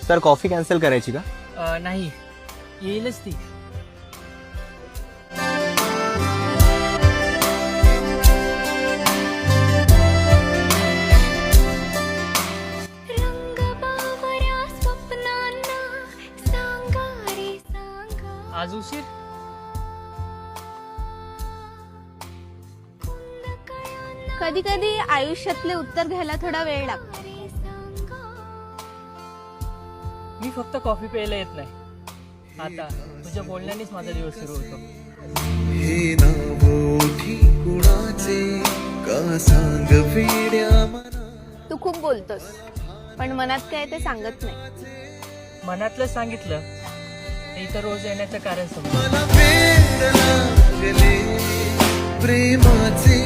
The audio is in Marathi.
सर कॉफी कॅन्सल करायची का? नाही, येईलच ती. आज उशीर? कधी कधी आयुष्यातले उत्तर घ्यायला थोडा वेळ लागतो. मी फक्त कॉफी प्यायला येत नाही. आता तुझ्या बोलण्यानेच माझा दिवस सुरू होतो. हे नावोठी कुणाचे का सांग वेड्या मना. तू खूप बोलतोस पण मनात काय ते सांगत नाही. मनातलं सांगितलं ते इथं रोज येण्याचं कारण समजलं. मला वेड लागले प्रेमाचे